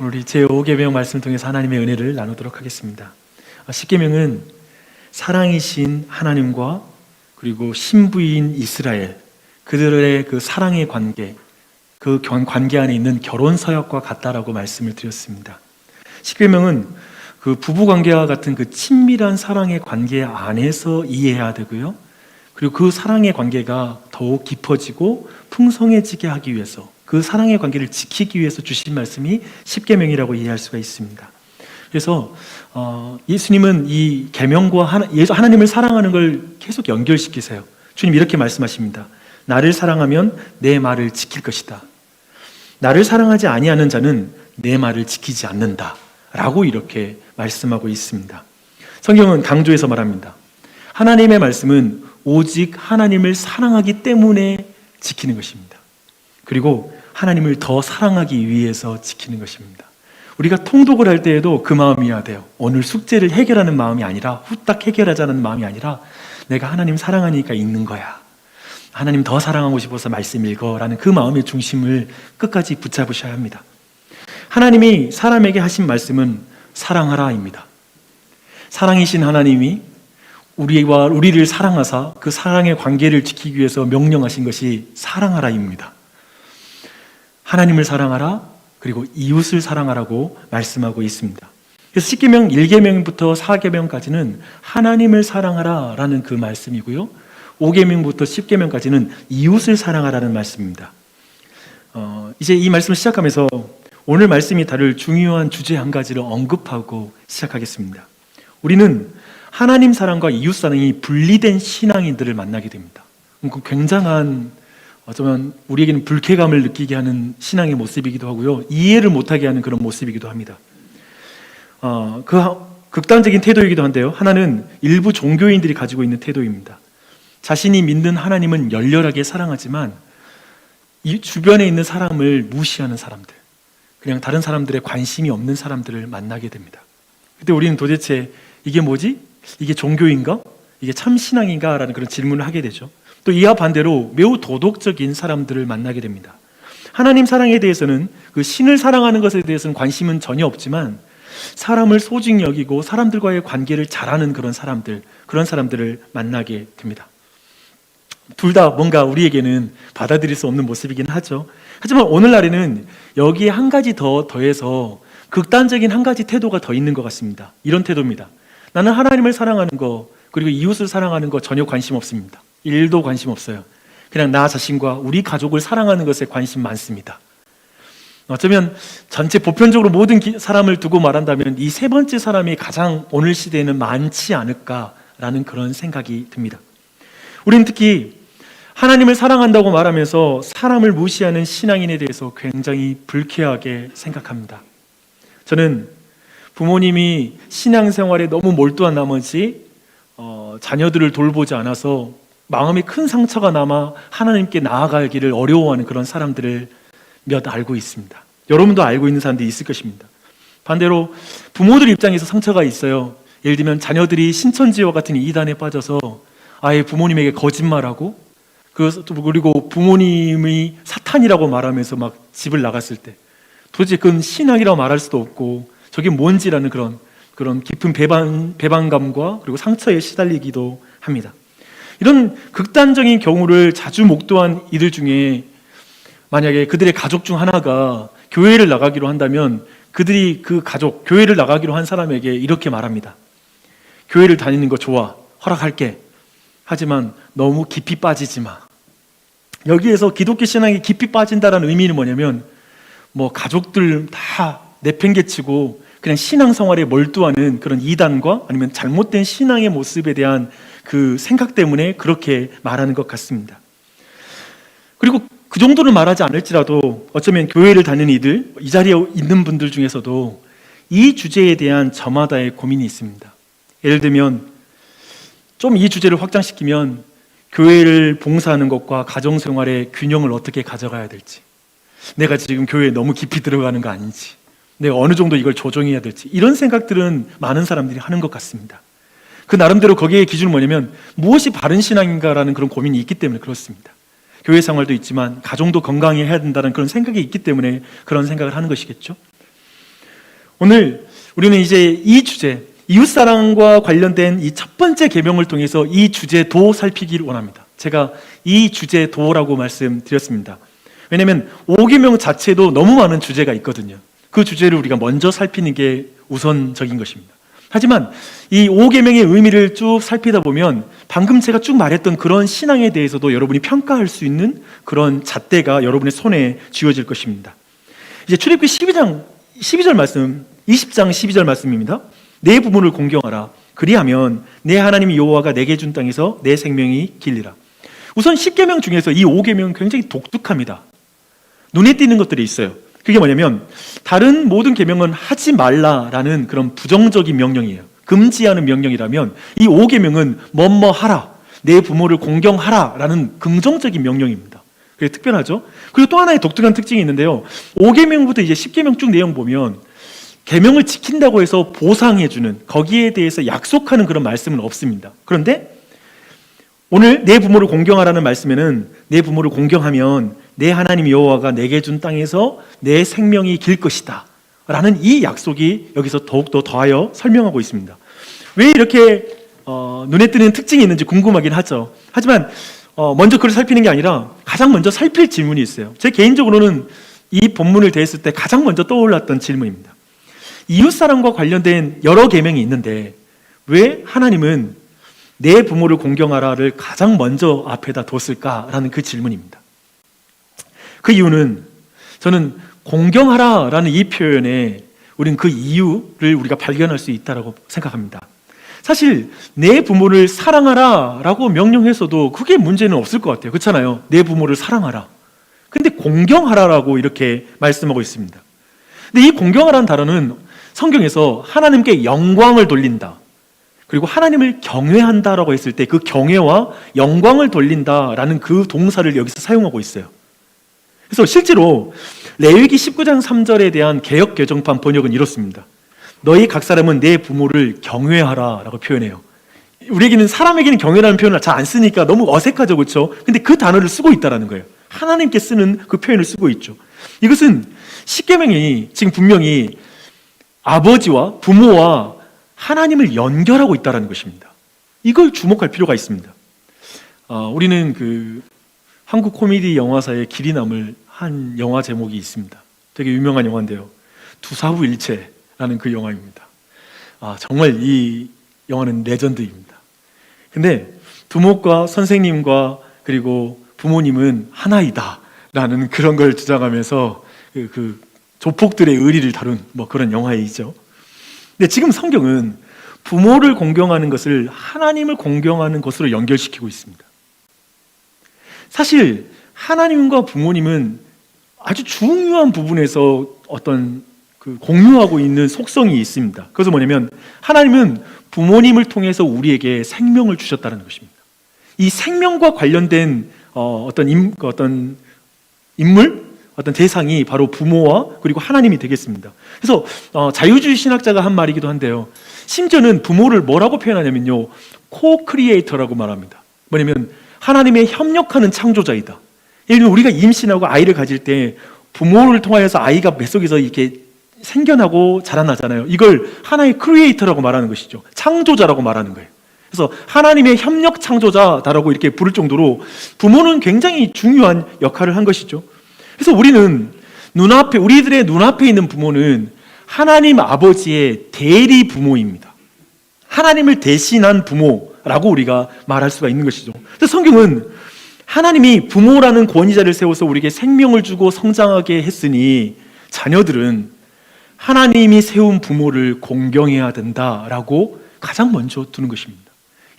오늘 이 제5계명 말씀을 통해서 하나님의 은혜를 나누도록 하겠습니다. 10계명은 사랑이신 하나님과 그리고 신부인 이스라엘, 그들의 그 사랑의 관계, 그 관계 안에 있는 결혼 서약과 같다라고 말씀을 드렸습니다. 10계명은 그 부부 관계와 같은 그 친밀한 사랑의 관계 안에서 이해해야 되고요. 그리고 그 사랑의 관계가 더욱 깊어지고 풍성해지게 하기 위해서, 그 사랑의 관계를 지키기 위해서 주신 말씀이 10계명이라고 이해할 수가 있습니다. 그래서 예수님은 이 계명과 하나님을 사랑하는 걸 계속 연결시키세요. 주님 이렇게 말씀하십니다. 나를 사랑하면 내 말을 지킬 것이다. 나를 사랑하지 아니하는 자는 내 말을 지키지 않는다 라고 이렇게 말씀하고 있습니다. 성경은 강조해서 말합니다. 하나님의 말씀은 오직 하나님을 사랑하기 때문에 지키는 것입니다. 그리고 하나님을 더 사랑하기 위해서 지키는 것입니다. 우리가 통독을 할 때에도 그 마음이어야 돼요. 오늘 숙제를 해결하는 마음이 아니라, 후딱 해결하자는 마음이 아니라, 내가 하나님 사랑하니까 읽는 거야. 하나님 더 사랑하고 싶어서 말씀 읽어라는 그 마음의 중심을 끝까지 붙잡으셔야 합니다. 하나님이 사람에게 하신 말씀은 사랑하라입니다. 사랑이신 하나님이 우리를 사랑하사 그 사랑의 관계를 지키기 위해서 명령하신 것이 사랑하라입니다. 하나님을 사랑하라, 그리고 이웃을 사랑하라고 말씀하고 있습니다. 그래서 10계명 1계명부터 4계명까지는 하나님을 사랑하라라는 그 말씀이고요, 5계명부터 10계명까지는 이웃을 사랑하라는 말씀입니다. 이제 이 말씀을 시작하면서 오늘 말씀이 다룰 중요한 주제 한 가지를 언급하고 시작하겠습니다. 우리는 하나님 사랑과 이웃 사랑이 분리된 신앙인들을 만나게 됩니다. 굉장한, 어쩌면 우리에게는 불쾌감을 느끼게 하는 신앙의 모습이기도 하고요, 이해를 못하게 하는 그런 모습이기도 합니다. 그 극단적인 태도이기도 한데요, 하나는 일부 종교인들이 가지고 있는 태도입니다. 자신이 믿는 하나님은 열렬하게 사랑하지만 이 주변에 있는 사람을 무시하는 사람들, 그냥 다른 사람들의 관심이 없는 사람들을 만나게 됩니다. 그때 우리는 도대체 이게 뭐지? 이게 종교인가? 이게 참 신앙인가? 라는 그런 질문을 하게 되죠. 또 이와 반대로 매우 도덕적인 사람들을 만나게 됩니다. 하나님 사랑에 대해서는, 그 신을 사랑하는 것에 대해서는 관심은 전혀 없지만 사람을 소중히 여기고 사람들과의 관계를 잘하는 그런 사람들을 만나게 됩니다. 둘 다 뭔가 우리에게는 받아들일 수 없는 모습이긴 하죠. 하지만 오늘날에는 여기에 한 가지 더해서 극단적인 한 가지 태도가 더 있는 것 같습니다. 이런 태도입니다. 나는 하나님을 사랑하는 거, 그리고 이웃을 사랑하는 거 전혀 관심 없습니다. 1도 관심 없어요. 그냥 나 자신과 우리 가족을 사랑하는 것에 관심 많습니다. 어쩌면 전체 보편적으로 모든 사람을 두고 말한다면 이 세 번째 사람이 가장 오늘 시대에는 많지 않을까라는 그런 생각이 듭니다. 우리는 특히 하나님을 사랑한다고 말하면서 사람을 무시하는 신앙인에 대해서 굉장히 불쾌하게 생각합니다. 저는 부모님이 신앙생활에 너무 몰두한 나머지 자녀들을 돌보지 않아서 마음에 큰 상처가 남아 하나님께 나아가기를 어려워하는 그런 사람들을 몇 알고 있습니다. 여러분도 알고 있는 사람들이 있을 것입니다. 반대로 부모들 입장에서 상처가 있어요. 예를 들면 자녀들이 신천지와 같은 이단에 빠져서 아예 부모님에게 거짓말하고, 그리고 부모님이 사탄이라고 말하면서 막 집을 나갔을 때 도대체 그건 신앙이라고 말할 수도 없고 저게 뭔지라는 그런 깊은 배반감과 그리고 상처에 시달리기도 합니다. 이런 극단적인 경우를 자주 목도한 이들 중에 만약에 그들의 가족 중 하나가 교회를 나가기로 한다면 그들이 그 가족, 교회를 나가기로 한 사람에게 이렇게 말합니다. 교회를 다니는 거 좋아, 허락할게. 하지만 너무 깊이 빠지지 마. 여기에서 기독교 신앙이 깊이 빠진다는 의미는 뭐냐면, 가족들 다 내팽개치고 그냥 신앙생활에 몰두하는 그런 이단과 아니면 잘못된 신앙의 모습에 대한 그 생각 때문에 그렇게 말하는 것 같습니다. 그리고 그 정도는 말하지 않을지라도 어쩌면 교회를 다니는 이들, 이 자리에 있는 분들 중에서도 이 주제에 대한 저마다의 고민이 있습니다. 예를 들면 좀 이 주제를 확장시키면 교회를 봉사하는 것과 가정생활의 균형을 어떻게 가져가야 될지, 내가 지금 교회에 너무 깊이 들어가는 거 아닌지, 내가 어느 정도 이걸 조정해야 될지, 이런 생각들은 많은 사람들이 하는 것 같습니다. 그 나름대로 거기에 기준은 뭐냐면 무엇이 바른 신앙인가라는 그런 고민이 있기 때문에 그렇습니다. 교회 생활도 있지만 가정도 건강히 해야 된다는 그런 생각이 있기 때문에 그런 생각을 하는 것이겠죠. 오늘 우리는 이제 이 주제, 이웃사랑과 관련된 이 첫 번째 계명을 통해서 이 주제도 살피기를 원합니다. 제가 이 주제도라고 말씀드렸습니다. 왜냐하면 5계명 자체도 너무 많은 주제가 있거든요. 그 주제를 우리가 먼저 살피는 게 우선적인 것입니다. 하지만 이 5계명의 의미를 쭉 살피다 보면 방금 제가 쭉 말했던 그런 신앙에 대해서도 여러분이 평가할 수 있는 그런 잣대가 여러분의 손에 쥐어질 것입니다. 이제 출애굽기 12절 말씀, 20장 12절 말씀입니다. 내 부모를 공경하라. 그리하면 내 하나님 여호와가 내게 준 땅에서 내 생명이 길리라. 우선 10계명 중에서 이 5계명은 굉장히 독특합니다. 눈에 띄는 것들이 있어요. 그게 뭐냐면 다른 모든 계명은 하지 말라라는 그런 부정적인 명령이에요. 금지하는 명령이라면 이 5계명은 뭐뭐 하라, 내 부모를 공경하라라는 긍정적인 명령입니다. 그게 특별하죠. 그리고 또 하나의 독특한 특징이 있는데요. 5계명부터 이제 10계명 쭉 내용 보면 계명을 지킨다고 해서 보상해주는, 거기에 대해서 약속하는 그런 말씀은 없습니다. 그런데 오늘 내 부모를 공경하라는 말씀에는 내 부모를 공경하면 내 하나님 여호와가 내게 준 땅에서 내 생명이 길 것이다 라는 이 약속이 여기서 더욱더 더하여 설명하고 있습니다. 왜 이렇게 눈에 띄는 특징이 있는지 궁금하긴 하죠. 하지만 먼저 그걸 살피는 게 아니라 가장 먼저 살필 질문이 있어요. 제 개인적으로는 이 본문을 대했을 때 가장 먼저 떠올랐던 질문입니다. 이웃사랑과 관련된 여러 계명이 있는데 왜 하나님은 내 부모를 공경하라를 가장 먼저 앞에다 뒀을까라는 그 질문입니다. 그 이유는 저는 공경하라라는 이 표현에 우리는 그 이유를 우리가 발견할 수 있다고 생각합니다. 사실 내 부모를 사랑하라라고 명령해서도 그게 문제는 없을 것 같아요. 그렇잖아요. 내 부모를 사랑하라. 근데 공경하라라고 이렇게 말씀하고 있습니다. 근데 이 공경하라는 단어는 성경에서 하나님께 영광을 돌린다, 그리고 하나님을 경외한다라고 했을 때 그 경외와 영광을 돌린다라는 그 동사를 여기서 사용하고 있어요. 그래서 실제로 레위기 19장 3절에 대한 개역 개정판 번역은 이렇습니다. 너희 각 사람은 내 부모를 경외하라 라고 표현해요. 우리에게는, 사람에게는 경외라는 표현을 잘 안 쓰니까 너무 어색하죠, 그렇죠? 근데 그 단어를 쓰고 있다는 거예요. 하나님께 쓰는 그 표현을 쓰고 있죠. 이것은 십계명이 지금 분명히 아버지와 부모와 하나님을 연결하고 있다는 것입니다. 이걸 주목할 필요가 있습니다. 우리는 그 한국 코미디 영화사의 길이 남을 한 영화 제목이 있습니다. 되게 유명한 영화인데요. 두사부일체라는 그 영화입니다. 정말 이 영화는 레전드입니다. 근데 두목과 선생님과 그리고 부모님은 하나이다 라는 그런 걸 주장하면서 그 조폭들의 의리를 다룬 그런 영화이죠. 근데 지금 성경은 부모를 공경하는 것을 하나님을 공경하는 것으로 연결시키고 있습니다. 사실 하나님과 부모님은 아주 중요한 부분에서 어떤 공유하고 있는 속성이 있습니다. 그것은 뭐냐면 하나님은 부모님을 통해서 우리에게 생명을 주셨다는 것입니다. 이 생명과 관련된 어떤 인물, 어떤 대상이 바로 부모와 그리고 하나님이 되겠습니다. 그래서 자유주의 신학자가 한 말이기도 한데요. 심지어는 부모를 뭐라고 표현하냐면요, 코크리에이터라고 말합니다. 뭐냐면 하나님의 협력하는 창조자이다. 예를 들면 우리가 임신하고 아이를 가질 때 부모를 통하여서 아이가 뱃속에서 이렇게 생겨나고 자라나잖아요. 이걸 하나의 크리에이터라고 말하는 것이죠. 창조자라고 말하는 거예요. 그래서 하나님의 협력 창조자다라고 이렇게 부를 정도로 부모는 굉장히 중요한 역할을 한 것이죠. 그래서 우리들의 눈앞에 있는 부모는 하나님 아버지의 대리 부모입니다. 하나님을 대신한 부모라고 우리가 말할 수가 있는 것이죠. 그래서 성경은 하나님이 부모라는 권위자를 세워서 우리에게 생명을 주고 성장하게 했으니 자녀들은 하나님이 세운 부모를 공경해야 된다라고 가장 먼저 두는 것입니다.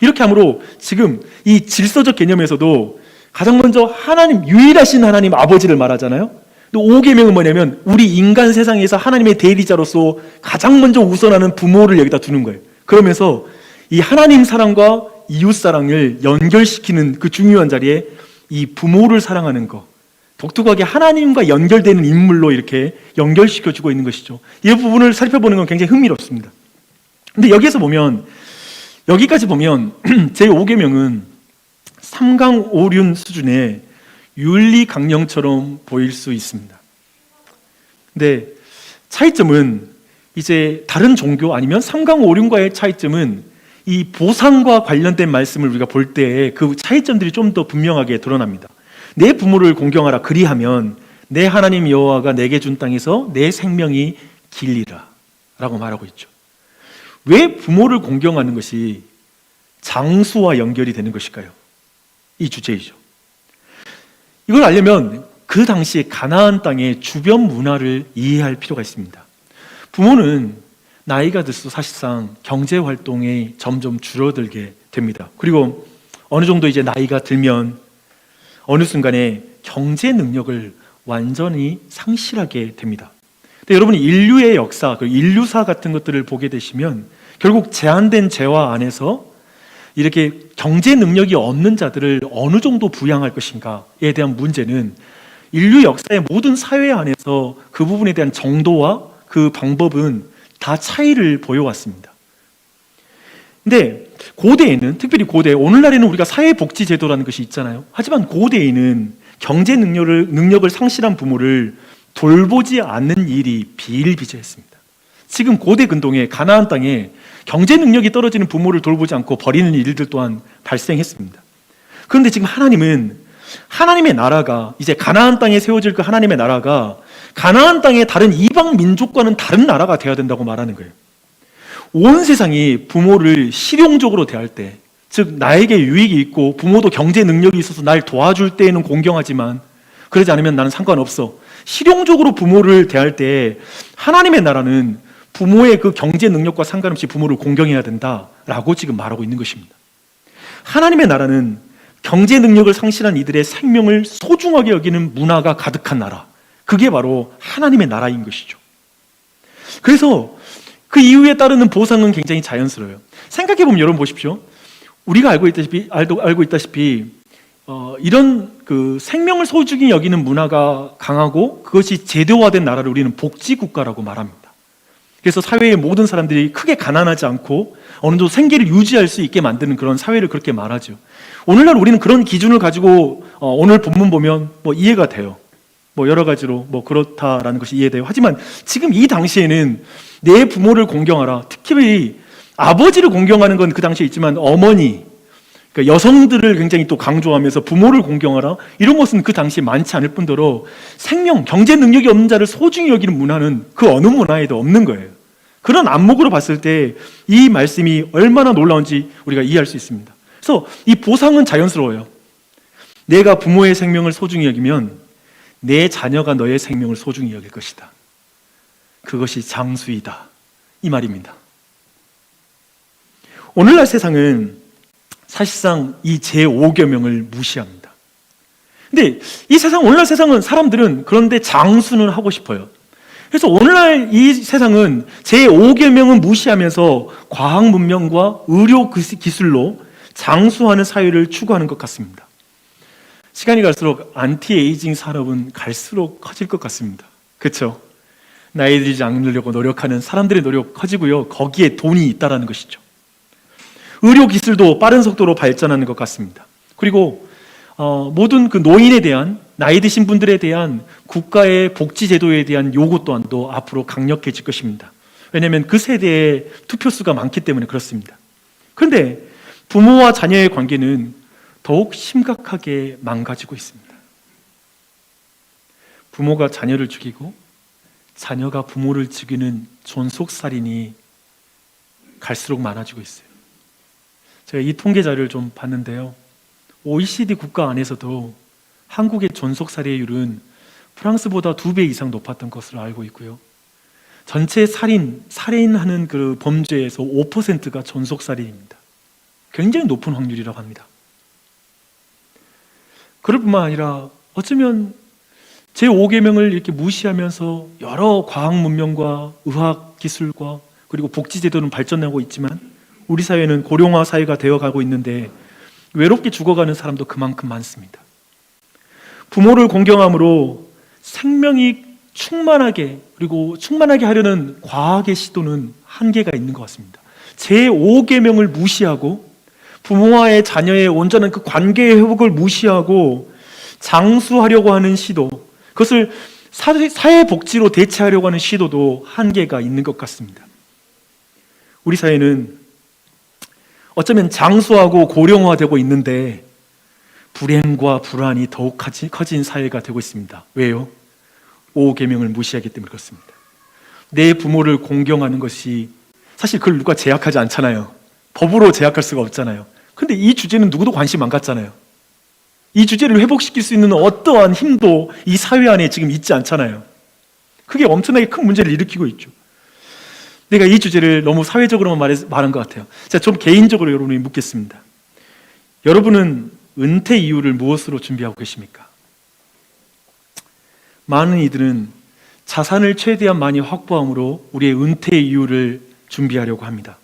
이렇게 함으로 지금 이 질서적 개념에서도 가장 먼저 하나님, 유일하신 하나님 아버지를 말하잖아요. 또 5계명은 뭐냐면 우리 인간 세상에서 하나님의 대리자로서 가장 먼저 우선하는 부모를 여기다 두는 거예요. 그러면서 이 하나님 사랑과 이웃 사랑을 연결시키는 그 중요한 자리에 이 부모를 사랑하는 것, 독특하게 하나님과 연결되는 인물로 이렇게 연결시켜주고 있는 것이죠. 이 부분을 살펴보는 건 굉장히 흥미롭습니다. 근데 여기까지 보면 제5계명은 3강 5륜 수준의 윤리 강령처럼 보일 수 있습니다. 근데 차이점은 이제 다른 종교 아니면 삼강오륜과의 차이점은 이 보상과 관련된 말씀을 우리가 볼 때 그 차이점들이 좀 더 분명하게 드러납니다. 내 부모를 공경하라 그리하면 내 하나님 여호와가 내게 준 땅에서 내 생명이 길리라 라고 말하고 있죠. 왜 부모를 공경하는 것이 장수와 연결이 되는 것일까요? 이 주제이죠. 이걸 알려면 그 당시 가나안 땅의 주변 문화를 이해할 필요가 있습니다. 부모는 나이가 들수록 사실상 경제 활동이 점점 줄어들게 됩니다. 그리고 어느 정도 이제 나이가 들면 어느 순간에 경제 능력을 완전히 상실하게 됩니다. 근데 여러분이 인류의 역사, 인류사 같은 것들을 보게 되시면 결국 제한된 재화 안에서 이렇게 경제 능력이 없는 자들을 어느 정도 부양할 것인가에 대한 문제는 인류 역사의 모든 사회 안에서 그 부분에 대한 정도와 그 방법은 다 차이를 보여왔습니다. 근데 고대에는, 특별히 고대, 오늘날에는 우리가 사회복지제도라는 것이 있잖아요. 하지만 고대에는 경제 능력을 상실한 부모를 돌보지 않는 일이 비일비재했습니다. 지금 고대 근동의 가나안 땅에 경제 능력이 떨어지는 부모를 돌보지 않고 버리는 일들 또한 발생했습니다. 그런데 지금 하나님은 하나님의 나라가 이제 가나안 땅에 세워질 그 하나님의 나라가 가나안 땅의 다른 이방 민족과는 다른 나라가 되어야 된다고 말하는 거예요. 온 세상이 부모를 실용적으로 대할 때, 즉 나에게 유익이 있고 부모도 경제 능력이 있어서 날 도와줄 때에는 공경하지만 그러지 않으면 나는 상관없어. 실용적으로 부모를 대할 때 하나님의 나라는 부모의 그 경제 능력과 상관없이 부모를 공경해야 된다라고 지금 말하고 있는 것입니다. 하나님의 나라는 경제 능력을 상실한 이들의 생명을 소중하게 여기는 문화가 가득한 나라, 그게 바로 하나님의 나라인 것이죠. 그래서 그 이유에 따르는 보상은 굉장히 자연스러워요. 생각해보면 여러분 보십시오. 우리가 알고 있다시피 이런 그 생명을 소중히 여기는 문화가 강하고 그것이 제도화된 나라를 우리는 복지국가라고 말합니다. 그래서 사회의 모든 사람들이 크게 가난하지 않고 어느 정도 생계를 유지할 수 있게 만드는 그런 사회를 그렇게 말하죠. 오늘날 우리는 그런 기준을 가지고 오늘 본문 보면 이해가 돼요. 여러 가지로 그렇다라는 것이 이해돼요. 하지만 지금 이 당시에는 내 부모를 공경하라, 특히 아버지를 공경하는 건 그 당시에 있지만 어머니, 그러니까 여성들을 굉장히 또 강조하면서 부모를 공경하라, 이런 것은 그 당시에 많지 않을 뿐더러 생명, 경제 능력이 없는 자를 소중히 여기는 문화는 그 어느 문화에도 없는 거예요. 그런 안목으로 봤을 때 이 말씀이 얼마나 놀라운지 우리가 이해할 수 있습니다. 그래서 이 보상은 자연스러워요. 내가 부모의 생명을 소중히 여기면 내 자녀가 너의 생명을 소중히 여길 것이다. 그것이 장수이다, 이 말입니다. 오늘날 세상은 사실상 이 제5계명을 무시합니다. 근데 오늘날 세상은 사람들은 그런데 장수는 하고 싶어요. 그래서 오늘날 이 세상은 제5계명은 무시하면서 과학 문명과 의료 기술로 장수하는 사회를 추구하는 것 같습니다. 시간이 갈수록 안티에이징 산업은 갈수록 커질 것 같습니다. 그렇죠? 나이 들지 않으려고 노력하는 사람들의 노력 커지고요. 거기에 돈이 있다는 것이죠. 의료 기술도 빠른 속도로 발전하는 것 같습니다. 그리고 모든 그 노인에 대한, 나이 드신 분들에 대한 국가의 복지 제도에 대한 요구 또한도 앞으로 강력해질 것입니다. 왜냐하면 그 세대의 투표수가 많기 때문에 그렇습니다. 그런데 부모와 자녀의 관계는 더욱 심각하게 망가지고 있습니다. 부모가 자녀를 죽이고 자녀가 부모를 죽이는 존속살인이 갈수록 많아지고 있어요. 제가 이 통계 자료를 좀 봤는데요. OECD 국가 안에서도 한국의 존속살해율은 프랑스보다 2배 이상 높았던 것으로 알고 있고요. 전체 살인하는 그 범죄에서 5%가 존속살인입니다. 굉장히 높은 확률이라고 합니다. 그럴 뿐만 아니라 어쩌면 제5계명을 이렇게 무시하면서 여러 과학 문명과 의학 기술과 그리고 복지제도는 발전하고 있지만 우리 사회는 고령화 사회가 되어가고 있는데 외롭게 죽어가는 사람도 그만큼 많습니다. 부모를 공경함으로 생명이 충만하게, 그리고 충만하게 하려는 과학의 시도는 한계가 있는 것 같습니다. 제5계명을 무시하고 부모와의 자녀의 온전한 그 관계의 회복을 무시하고 장수하려고 하는 시도, 그것을 사회복지로 대체하려고 하는 시도도 한계가 있는 것 같습니다. 우리 사회는 어쩌면 장수하고 고령화되고 있는데 불행과 불안이 더욱 커진 사회가 되고 있습니다. 왜요? 5계명을 무시하기 때문에 그렇습니다. 내 부모를 공경하는 것이, 사실 그걸 누가 제약하지 않잖아요. 법으로 제약할 수가 없잖아요. 근데 이 주제는 누구도 관심 안 갖잖아요. 이 주제를 회복시킬 수 있는 어떠한 힘도 이 사회 안에 지금 있지 않잖아요. 그게 엄청나게 큰 문제를 일으키고 있죠. 내가 이 주제를 너무 사회적으로만 말한 것 같아요. 자, 좀 개인적으로 여러분이 묻겠습니다. 여러분은 은퇴 이후를 무엇으로 준비하고 계십니까? 많은 이들은 자산을 최대한 많이 확보함으로 우리의 은퇴 이후를 준비하려고 합니다.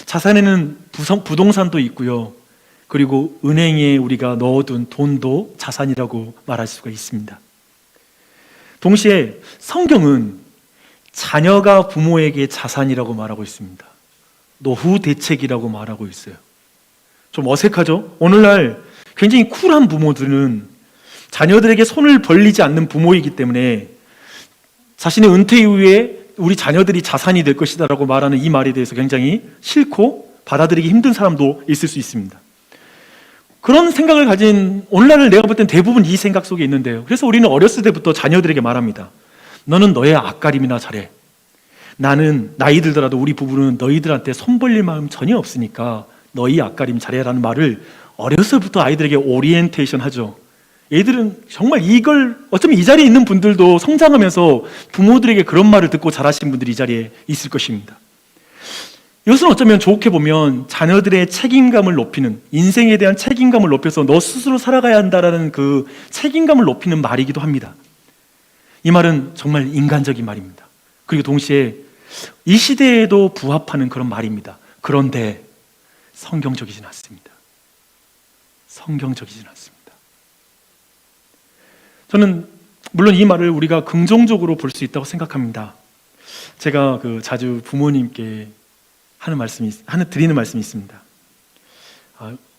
자산에는 부동산도 있고요. 그리고 은행에 우리가 넣어둔 돈도 자산이라고 말할 수가 있습니다. 동시에 성경은 자녀가 부모에게 자산이라고 말하고 있습니다. 노후 대책이라고 말하고 있어요. 좀 어색하죠? 오늘날 굉장히 쿨한 부모들은 자녀들에게 손을 벌리지 않는 부모이기 때문에 자신의 은퇴 이후에 우리 자녀들이 자산이 될 것이다 라고 말하는 이 말에 대해서 굉장히 싫고 받아들이기 힘든 사람도 있을 수 있습니다. 그런 생각을 가진 오늘날을 내가 볼 땐 대부분 이 생각 속에 있는데요. 그래서 우리는 어렸을 때부터 자녀들에게 말합니다. 너는 너의 앞가림이나 잘해. 나는 나이 들더라도 우리 부부는 너희들한테 손 벌릴 마음 전혀 없으니까 너희 앞가림 잘해라는 말을 어려서부터 아이들에게 오리엔테이션 하죠. 애들은 정말 이걸, 어쩌면 이 자리에 있는 분들도 성장하면서 부모들에게 그런 말을 듣고 자라신 분들이 이 자리에 있을 것입니다. 이것은 어쩌면 좋게 보면 자녀들의 책임감을 높이는, 인생에 대한 책임감을 높여서 너 스스로 살아가야 한다라는 그 책임감을 높이는 말이기도 합니다. 이 말은 정말 인간적인 말입니다. 그리고 동시에 이 시대에도 부합하는 그런 말입니다. 그런데 성경적이진 않습니다. 성경적이진 않습니다. 저는 물론 이 말을 우리가 긍정적으로 볼 수 있다고 생각합니다. 제가 자주 부모님께 드리는 말씀이 있습니다.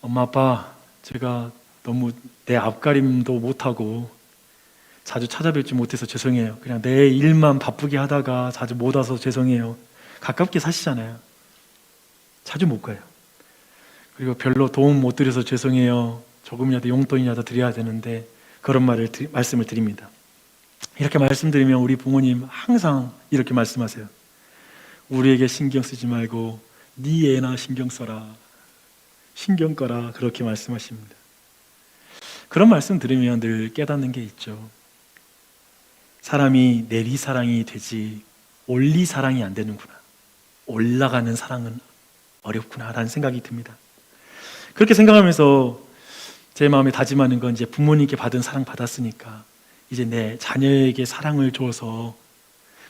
엄마, 아빠, 제가 너무 내 앞가림도 못하고 자주 찾아뵙지 못해서 죄송해요. 그냥 내 일만 바쁘게 하다가 자주 못 와서 죄송해요. 가깝게 사시잖아요. 자주 못 가요. 그리고 별로 도움 못 드려서 죄송해요. 조금이라도 용돈이라도 드려야 되는데 그런 말씀을 드립니다. 이렇게 말씀드리면 우리 부모님 항상 이렇게 말씀하세요. 우리에게 신경 쓰지 말고 네 애나 신경 써라. 신경 꺼라. 그렇게 말씀하십니다. 그런 말씀 들으면 늘 깨닫는 게 있죠. 사람이 내리사랑이 되지 올리사랑이 안 되는구나. 올라가는 사랑은 어렵구나 라는 생각이 듭니다. 그렇게 생각하면서 제 마음에 다짐하는 건 이제 부모님께 받은 사랑 받았으니까 이제 내 자녀에게 사랑을 줘서,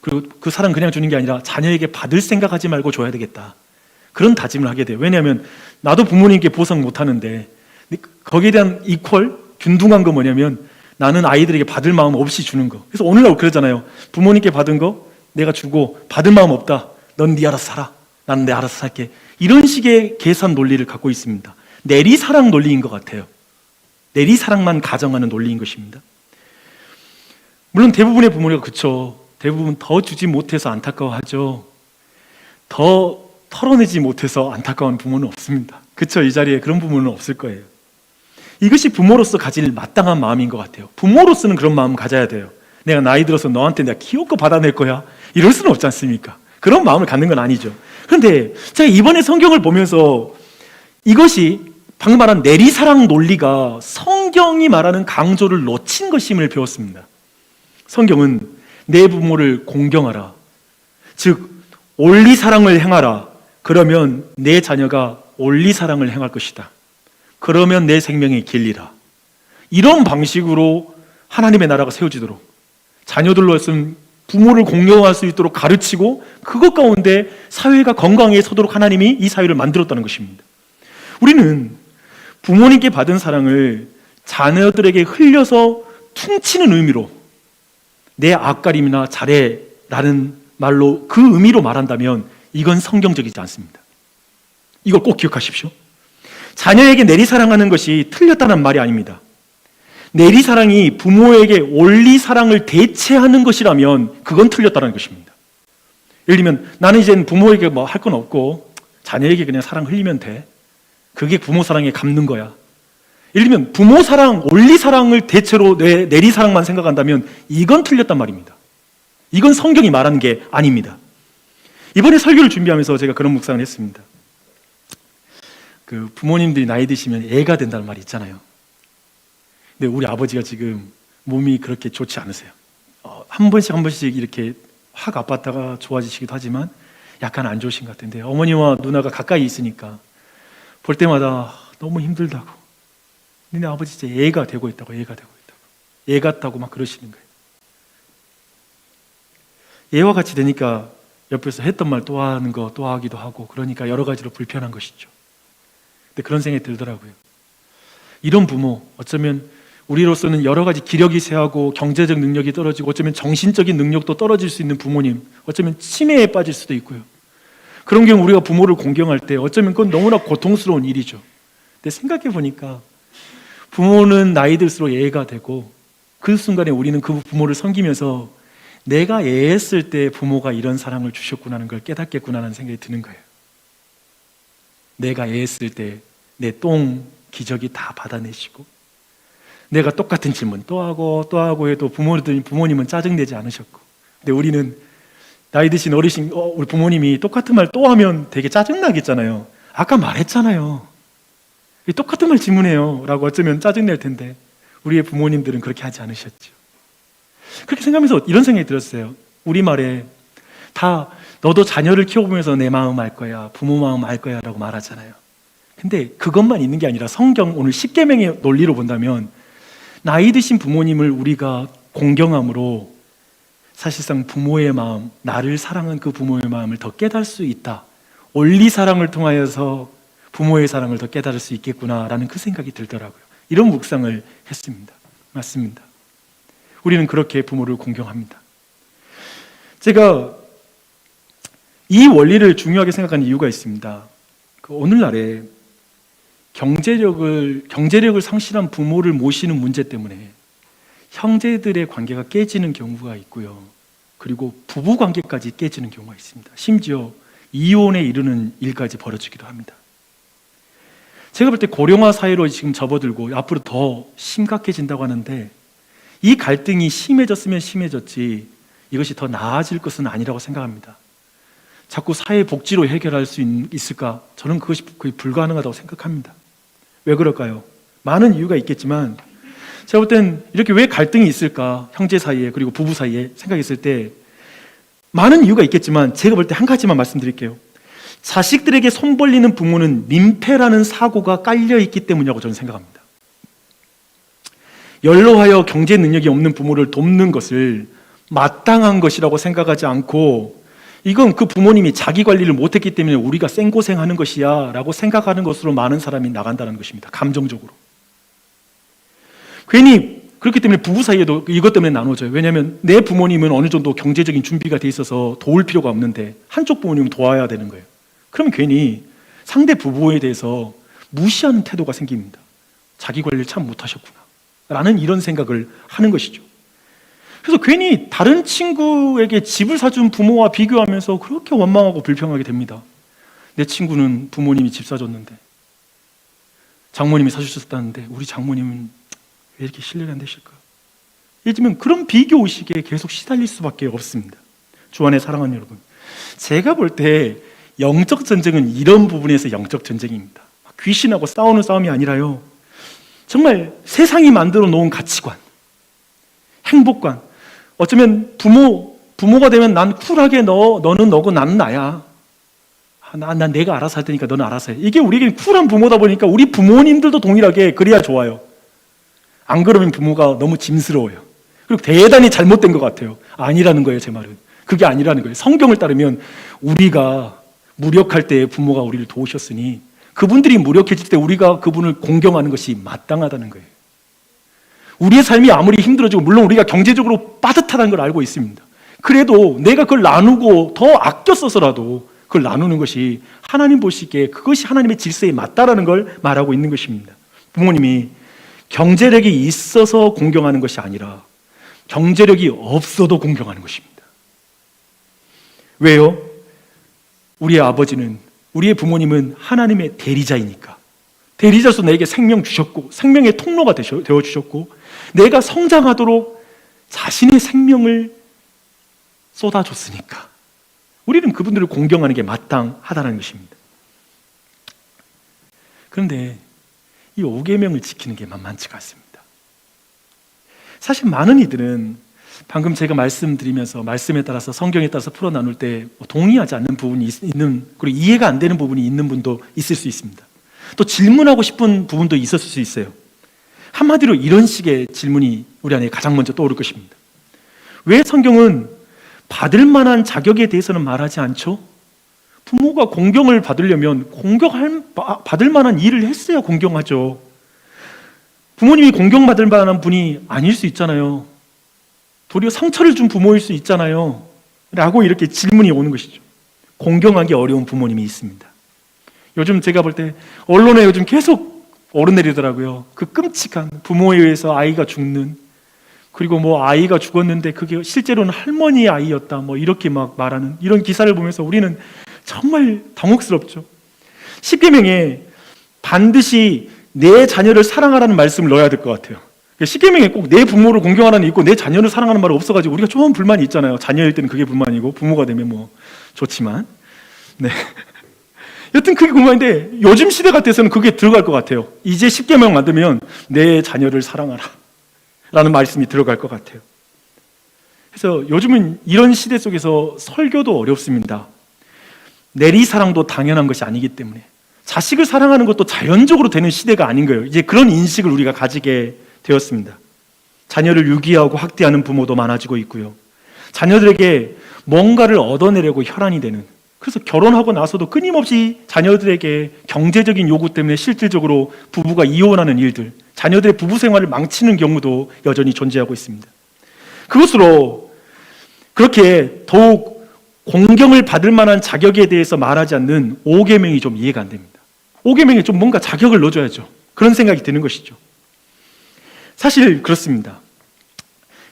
그리고 그 사랑 그냥 주는 게 아니라 자녀에게 받을 생각하지 말고 줘야 되겠다. 그런 다짐을 하게 돼요. 왜냐하면 나도 부모님께 보상 못 하는데 거기에 대한 균등한 거 뭐냐면 나는 아이들에게 받을 마음 없이 주는 거. 그래서 오늘날 그러잖아요. 부모님께 받은 거 내가 주고 받을 마음 없다. 넌 네 알아서 살아. 나는 내 알아서 살게. 이런 식의 계산 논리를 갖고 있습니다. 내리사랑 논리인 것 같아요. 내리사랑만 가정하는 논리인 것입니다. 물론 대부분의 부모가 그렇죠. 대부분 더 주지 못해서 안타까워하죠. 더 털어내지 못해서 안타까운 부모는 없습니다. 그렇죠? 이 자리에 그런 부모는 없을 거예요. 이것이 부모로서 가질 마땅한 마음인 것 같아요. 부모로서는 그런 마음 가져야 돼요. 내가 나이 들어서 너한테 내가 키우고 받아낼 거야. 이럴 수는 없지 않습니까? 그런 마음을 갖는 건 아니죠. 그런데 제가 이번에 성경을 보면서 이것이 방금 말한 내리사랑 논리가 성경이 말하는 강조를 놓친 것임을 배웠습니다. 성경은 내 부모를 공경하라. 즉 올리사랑을 행하라. 그러면 내 자녀가 올리사랑을 행할 것이다. 그러면 내 생명이 길리라. 이런 방식으로 하나님의 나라가 세워지도록, 자녀들로서는 부모를 공경할 수 있도록 가르치고 그것 가운데 사회가 건강하게 서도록 하나님이 이 사회를 만들었다는 것입니다. 우리는 부모님께 받은 사랑을 자녀들에게 흘려서 퉁치는 의미로 내 앞가림이나 잘해라는 말로 그 의미로 말한다면 이건 성경적이지 않습니다. 이걸 꼭 기억하십시오. 자녀에게 내리사랑하는 것이 틀렸다는 말이 아닙니다. 내리사랑이 부모에게 원리사랑을 대체하는 것이라면 그건 틀렸다는 것입니다. 예를 들면 나는 이제 부모에게 뭐 할 건 없고 자녀에게 그냥 사랑 흘리면 돼. 그게 부모 사랑에 갚는 거야. 예를 들면 부모 사랑, 원리사랑을 대체로 내리사랑만 생각한다면 이건 틀렸단 말입니다. 이건 성경이 말하는 게 아닙니다. 이번에 설교를 준비하면서 제가 그런 묵상을 했습니다. 그 부모님들이 나이 드시면 애가 된다는 말이 있잖아요. 근데 우리 아버지가 지금 몸이 그렇게 좋지 않으세요. 한 번씩 이렇게 확 아팠다가 좋아지시기도 하지만 약간 안 좋으신 것 같은데 어머니와 누나가 가까이 있으니까 볼 때마다 너무 힘들다고, 니네 아버지 이제 애가 되고 있다고, 애 같다고 막 그러시는 거예요. 애와 같이 되니까 옆에서 했던 말 또 하는 거 또 하기도 하고, 그러니까 여러 가지로 불편한 것이죠. 근데 그런 생각이 들더라고요. 이런 부모, 어쩌면 우리로서는 여러 가지 기력이 쇠하고 경제적 능력이 떨어지고 어쩌면 정신적인 능력도 떨어질 수 있는 부모님, 어쩌면 치매에 빠질 수도 있고요. 그런 경우 우리가 부모를 공경할 때 어쩌면 그건 너무나 고통스러운 일이죠. 근데 생각해 보니까 부모는 나이 들수록 애가 되고 그 순간에 우리는 그 부모를 섬기면서 내가 애했을 때 부모가 이런 사랑을 주셨구나는 걸 깨닫겠구나라는 생각이 드는 거예요. 내가 애했을 때 내 똥 기저귀 다 받아내시고, 내가 똑같은 질문 또 하고 해도 부모님은 짜증내지 않으셨고, 근데 우리는 나이 드신 어르신, 우리 부모님이 똑같은 말 또 하면 되게 짜증나겠잖아요. 아까 말했잖아요. 똑같은 말 질문해요 라고 어쩌면 짜증낼 텐데 우리의 부모님들은 그렇게 하지 않으셨죠. 그렇게 생각하면서 이런 생각이 들었어요. 우리말에 다 너도 자녀를 키워보면서 내 마음 알 거야, 부모 마음 알 거야 라고 말하잖아요. 근데 그것만 있는 게 아니라 성경 오늘 십계명의 논리로 본다면 나이 드신 부모님을 우리가 공경함으로 사실상 부모의 마음, 나를 사랑한 그 부모의 마음을 더 깨달을 수 있다. 원리사랑을 통하여서 부모의 사랑을 더 깨달을 수 있겠구나라는 그 생각이 들더라고요. 이런 묵상을 했습니다. 맞습니다. 우리는 그렇게 부모를 공경합니다. 제가 이 원리를 중요하게 생각하는 이유가 있습니다. 오늘날에 경제력을 상실한 부모를 모시는 문제 때문에 형제들의 관계가 깨지는 경우가 있고요. 그리고 부부 관계까지 깨지는 경우가 있습니다. 심지어 이혼에 이르는 일까지 벌어지기도 합니다. 제가 볼 때 고령화 사회로 지금 접어들고 앞으로 더 심각해진다고 하는데 이 갈등이 심해졌으면 심해졌지 이것이 더 나아질 것은 아니라고 생각합니다. 자꾸 사회복지로 해결할 수 있을까? 저는 그것이 거의 불가능하다고 생각합니다. 왜 그럴까요? 많은 이유가 있겠지만 제가 볼 땐 이렇게 왜 갈등이 있을까? 형제 사이에 그리고 부부 사이에 생각했을 때 많은 이유가 있겠지만 제가 볼 때 한 가지만 말씀드릴게요. 자식들에게 손 벌리는 부모는 민폐라는 사고가 깔려있기 때문이라고 저는 생각합니다. 연로하여 경제 능력이 없는 부모를 돕는 것을 마땅한 것이라고 생각하지 않고 이건 그 부모님이 자기 관리를 못했기 때문에 우리가 생고생하는 것이야 라고 생각하는 것으로 많은 사람이 나간다는 것입니다. 감정적으로. 괜히 그렇기 때문에 부부 사이에도 이것 때문에 나눠져요. 왜냐하면 내 부모님은 어느 정도 경제적인 준비가 돼 있어서 도울 필요가 없는데 한쪽 부모님은 도와야 되는 거예요. 그러면 괜히 상대 부부에 대해서 무시하는 태도가 생깁니다. 자기 관리를 참 못하셨구나 라는 이런 생각을 하는 것이죠. 그래서 괜히 다른 친구에게 집을 사준 부모와 비교하면서 그렇게 원망하고 불평하게 됩니다. 내 친구는 부모님이 집 사줬는데, 장모님이 사주셨다는데 우리 장모님은 왜 이렇게 신뢰가 안 되실까? 예를 들면 그런 비교의식에 계속 시달릴 수밖에 없습니다. 주 안에 사랑하는 여러분, 제가 볼 때 영적 전쟁은 이런 부분에서 영적 전쟁입니다. 귀신하고 싸우는 싸움이 아니라요, 정말 세상이 만들어 놓은 가치관, 행복관, 어쩌면 부모가 되면 난 쿨하게 너는 너고 나는 나야. 난 내가 알아서 할 테니까 너는 알아서 해. 이게 우리에겐 쿨한 부모다 보니까 우리 부모님들도 동일하게 그래야 좋아요. 안 그러면 부모가 너무 짐스러워요. 그리고 대단히 잘못된 것 같아요. 아니라는 거예요, 제 말은. 그게 아니라는 거예요. 성경을 따르면 우리가 무력할 때 부모가 우리를 도우셨으니 그분들이 무력해질 때 우리가 그분을 공경하는 것이 마땅하다는 거예요. 우리의 삶이 아무리 힘들어지고 물론 우리가 경제적으로 빠듯하다는 걸 알고 있습니다. 그래도 내가 그걸 나누고 더 아껴 써서라도 그걸 나누는 것이 하나님 보시기에 그것이 하나님의 질서에 맞다라는 걸 말하고 있는 것입니다. 부모님이 경제력이 있어서 공경하는 것이 아니라 경제력이 없어도 공경하는 것입니다. 왜요? 우리의 아버지는, 우리의 부모님은 하나님의 대리자이니까. 대리자로서 내게 생명 주셨고 생명의 통로가 되어주셨고 내가 성장하도록 자신의 생명을 쏟아줬으니까 우리는 그분들을 공경하는 게 마땅하다는 것입니다. 그런데 이 5계명을 지키는 게 만만치가 않습니다. 사실 많은 이들은 방금 제가 말씀드리면서 말씀에 따라서 성경에 따라서 풀어 나눌 때 동의하지 않는 부분이 있는, 그리고 이해가 안 되는 부분이 있는 분도 있을 수 있습니다. 또 질문하고 싶은 부분도 있었을 수 있어요. 한마디로 이런 식의 질문이 우리 안에 가장 먼저 떠오를 것입니다. 왜 성경은 받을 만한 자격에 대해서는 말하지 않죠? 부모가 공경을 받으려면 받을 만한 일을 했어야 공경하죠. 부모님이 공경받을 만한 분이 아닐 수 있잖아요. 도리어 상처를 준 부모일 수 있잖아요. 라고 이렇게 질문이 오는 것이죠. 공경하기 어려운 부모님이 있습니다. 요즘 제가 볼 때 언론에 요즘 계속 오르내리더라고요. 그 끔찍한 부모에 의해서 아이가 죽는, 그리고 뭐 아이가 죽었는데 그게 실제로는 할머니의 아이였다, 뭐 이렇게 막 말하는 이런 기사를 보면서 우리는 정말 당혹스럽죠. 10계명에 반드시 내 자녀를 사랑하라는 말씀을 넣어야 될 것 같아요. 10계명에 꼭 내 부모를 공경하라는 있고 내 자녀를 사랑하는 말이 없어가지고 우리가 좀 불만이 있잖아요. 자녀일 때는 그게 불만이고 부모가 되면 뭐 좋지만, 네. 여튼 그게 궁금한데 요즘 시대 같아서는 그게 들어갈 것 같아요. 이제 10계명 만들면 내 자녀를 사랑하라 라는 말씀이 들어갈 것 같아요. 그래서 요즘은 이런 시대 속에서 설교도 어렵습니다. 내리사랑도 당연한 것이 아니기 때문에 자식을 사랑하는 것도 자연적으로 되는 시대가 아닌 거예요. 이제 그런 인식을 우리가 가지게 되었습니다. 자녀를 유기하고 학대하는 부모도 많아지고 있고요. 자녀들에게 뭔가를 얻어내려고 혈안이 되는, 그래서 결혼하고 나서도 끊임없이 자녀들에게 경제적인 요구 때문에 실질적으로 부부가 이혼하는 일들, 자녀들의 부부 생활을 망치는 경우도 여전히 존재하고 있습니다. 그것으로 그렇게 더욱 공경을 받을 만한 자격에 대해서 말하지 않는 5계명이 좀 이해가 안 됩니다. 5계명에 좀 뭔가 자격을 넣어줘야죠. 그런 생각이 드는 것이죠. 사실 그렇습니다.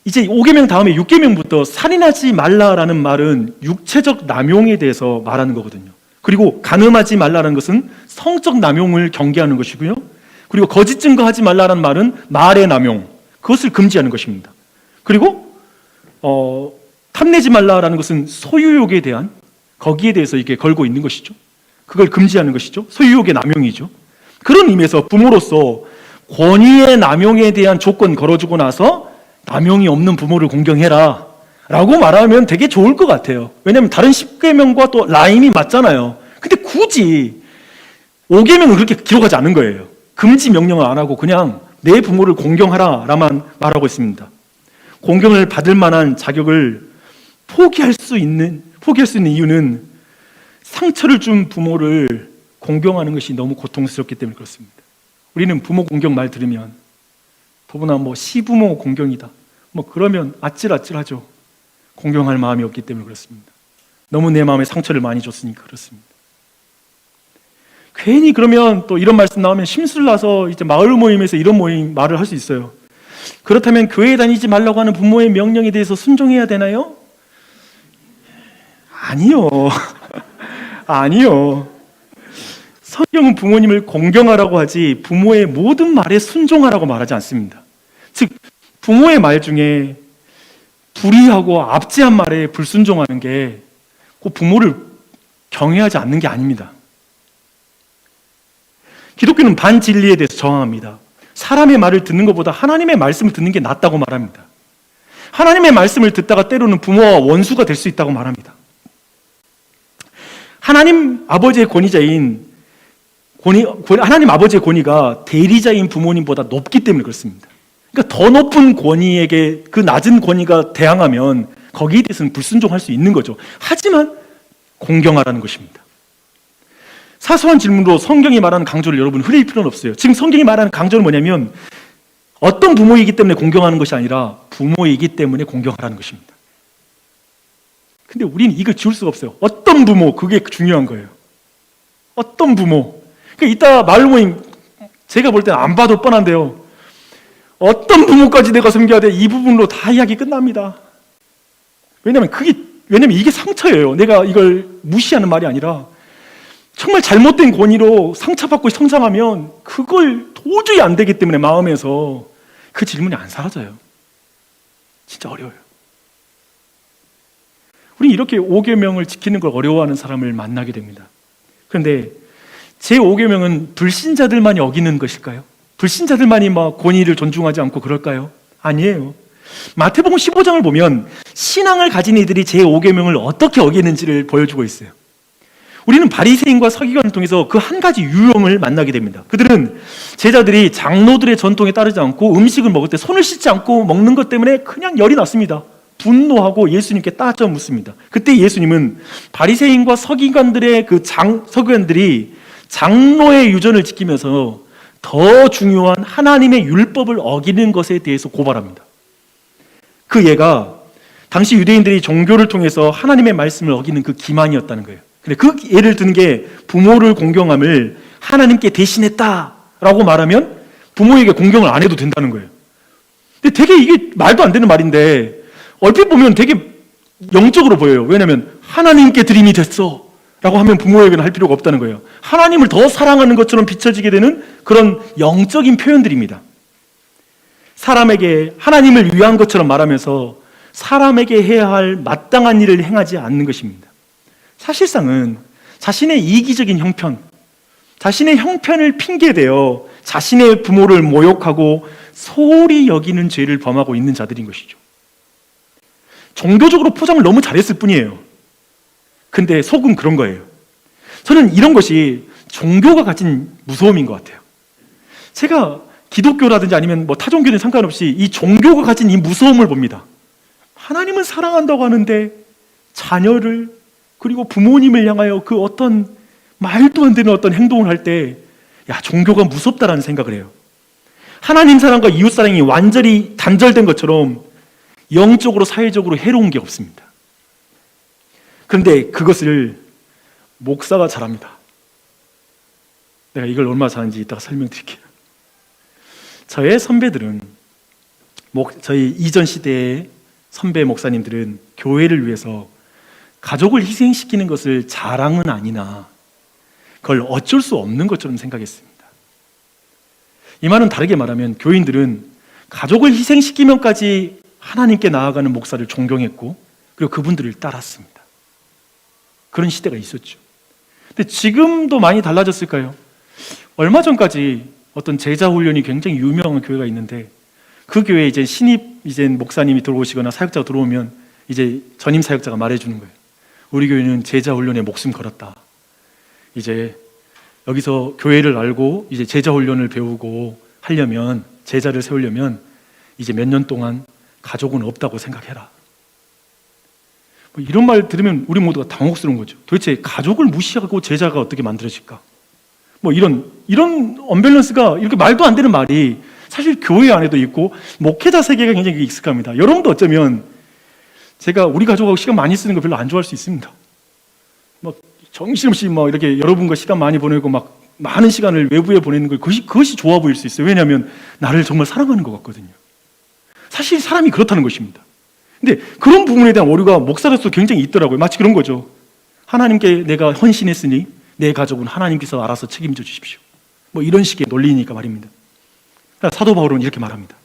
이제 5계명 다음에 6계명부터 살인하지 말라라는 말은 육체적 남용에 대해서 말하는 거거든요. 그리고 간음하지 말라는 것은 성적 남용을 경계하는 것이고요. 그리고 거짓 증거하지 말라는 말은 말의 남용, 그것을 금지하는 것입니다. 그리고 탐내지 말라라는 것은 소유욕에 대한, 거기에 대해서 이렇게 걸고 있는 것이죠. 그걸 금지하는 것이죠. 소유욕의 남용이죠. 그런 의미에서 부모로서 권위의 남용에 대한 조건 걸어주고 나서 남용이 없는 부모를 공경해라 라고 말하면 되게 좋을 것 같아요. 왜냐하면 다른 10계명과 또 라임이 맞잖아요. 근데 굳이 5계명은 그렇게 기록하지 않은 거예요. 금지 명령을 안 하고 그냥 내 부모를 공경하라 라만 말하고 있습니다. 공경을 받을 만한 자격을 포기할 수 있는 이유는 상처를 준 부모를 공경하는 것이 너무 고통스럽기 때문에 그렇습니다. 우리는 부모 공경 말 들으면 더구나 뭐 시부모 공경이다, 뭐 그러면 아찔아찔하죠. 공경할 마음이 없기 때문에 그렇습니다. 너무 내 마음에 상처를 많이 줬으니까 그렇습니다. 괜히 그러면 또 이런 말씀 나오면 심술 나서 이제 마을 모임에서 이런 모임 말을 할 수 있어요. 그렇다면 교회에 다니지 말라고 하는 부모의 명령에 대해서 순종해야 되나요? 아니요. 아니요. 성경은 부모님을 공경하라고 하지 부모의 모든 말에 순종하라고 말하지 않습니다. 즉 부모의 말 중에 불의하고 압제한 말에 불순종하는 게 그 부모를 경외하지 않는 게 아닙니다. 기독교는 반진리에 대해서 저항합니다. 사람의 말을 듣는 것보다 하나님의 말씀을 듣는 게 낫다고 말합니다. 하나님의 말씀을 듣다가 때로는 부모와 원수가 될 수 있다고 말합니다. 하나님 아버지의 하나님 아버지의 권위가 대리자인 부모님보다 높기 때문에 그렇습니다. 그러니까 더 높은 권위에게 그 낮은 권위가 대항하면 거기에 대해서는 불순종할 수 있는 거죠. 하지만 공경하라는 것입니다. 사소한 질문으로 성경이 말하는 강조를 여러분 흐릴 필요는 없어요. 지금 성경이 말하는 강조는 뭐냐면 어떤 부모이기 때문에 공경하는 것이 아니라 부모이기 때문에 공경하라는 것입니다. 근데 우리는 이걸 지울 수가 없어요. 어떤 부모, 그게 중요한 거예요. 어떤 부모. 그러니까 이따 마을 모임 제가 볼 때는 안 봐도 뻔한데요. 어떤 부모까지 내가 섬겨야 돼? 이 부분으로 다 이야기 끝납니다. 왜냐면 이게 상처예요. 내가 이걸 무시하는 말이 아니라 정말 잘못된 권위로 상처받고 성장하면 그걸 도저히 안 되기 때문에 마음에서 그 질문이 안 사라져요. 진짜 어려워요. 우리 이렇게 5계명을 지키는 걸 어려워하는 사람을 만나게 됩니다. 그런데 제 5계명은 불신자들만이 어기는 것일까요? 불신자들만이 막 권위를 존중하지 않고 그럴까요? 아니에요. 마태복음 15장을 보면 신앙을 가진 이들이 제 5계명을 어떻게 어기는지를 보여주고 있어요. 우리는 바리새인과 서기관을 통해서 그 한 가지 유형을 만나게 됩니다. 그들은 제자들이 장로들의 전통에 따르지 않고 음식을 먹을 때 손을 씻지 않고 먹는 것 때문에 그냥 열이 났습니다. 분노하고 예수님께 따져 묻습니다. 그때 예수님은 바리새인과 서기관들의 서기관들이 장로의 유전을 지키면서 더 중요한 하나님의 율법을 어기는 것에 대해서 고발합니다. 그 예가 당시 유대인들이 종교를 통해서 하나님의 말씀을 어기는 그 기만이었다는 거예요. 근데 그 예를 드는 게 부모를 공경함을 하나님께 대신했다라고 말하면 부모에게 공경을 안 해도 된다는 거예요. 근데 되게 이게 말도 안 되는 말인데 얼핏 보면 되게 영적으로 보여요. 왜냐하면 하나님께 드림이 됐어 라고 하면 부모에게는 할 필요가 없다는 거예요. 하나님을 더 사랑하는 것처럼 비춰지게 되는 그런 영적인 표현들입니다. 사람에게 하나님을 위한 것처럼 말하면서 사람에게 해야 할 마땅한 일을 행하지 않는 것입니다. 사실상은 자신의 이기적인 형편, 자신의 형편을 핑계대어 자신의 부모를 모욕하고 소홀히 여기는 죄를 범하고 있는 자들인 것이죠. 종교적으로 포장을 너무 잘했을 뿐이에요. 근데 속은 그런 거예요. 저는 이런 것이 종교가 가진 무서움인 것 같아요. 제가 기독교라든지 아니면 뭐 타종교는 상관없이 이 종교가 가진 이 무서움을 봅니다. 하나님은 사랑한다고 하는데 자녀를 그리고 부모님을 향하여 그 어떤 말도 안 되는 어떤 행동을 할 때 종교가 무섭다라는 생각을 해요. 하나님 사랑과 이웃 사랑이 완전히 단절된 것처럼 영적으로 사회적으로 해로운 게 없습니다. 그런데 그것을 목사가 잘합니다. 내가 이걸 얼마나 잘하는지 이따가 설명드릴게요. 저의 선배들은 저희 이전 시대의 선배 목사님들은 교회를 위해서 가족을 희생시키는 것을 자랑은 아니나 그걸 어쩔 수 없는 것처럼 생각했습니다. 이 말은 다르게 말하면 교인들은 가족을 희생시키면까지 하나님께 나아가는 목사를 존경했고 그리고 그분들을 따랐습니다. 그런 시대가 있었죠. 근데 지금도 많이 달라졌을까요? 얼마 전까지 어떤 제자 훈련이 굉장히 유명한 교회가 있는데 그 교회에 이제 신입 목사님이 들어오시거나 사역자가 들어오면 이제 전임 사역자가 말해주는 거예요. 우리 교회는 제자 훈련에 목숨 걸었다. 이제 여기서 교회를 알고 이제 제자 훈련을 배우고 하려면 제자를 세우려면 이제 몇 년 동안 가족은 없다고 생각해라. 이런 말 들으면 우리 모두가 당혹스러운 거죠. 도대체 가족을 무시하고 제자가 어떻게 만들어질까? 이런 언밸런스가 이렇게 말도 안 되는 말이 사실 교회 안에도 있고 목회자 세계가 굉장히 익숙합니다. 여러분도 어쩌면 제가 우리 가족하고 시간 많이 쓰는 거 별로 안 좋아할 수 있습니다. 정신없이 이렇게 여러분과 시간 많이 보내고 많은 시간을 외부에 보내는 거 그것이 좋아 보일 수 있어요. 왜냐하면 나를 정말 사랑하는 것 같거든요. 사실 사람이 그렇다는 것입니다. 근데 그런 부분에 대한 오류가 목사로서 굉장히 있더라고요. 마치 그런 거죠. 하나님께 내가 헌신했으니 내 가족은 하나님께서 알아서 책임져 주십시오. 이런 식의 논리니까 말입니다. 사도 바울은 이렇게 말합니다.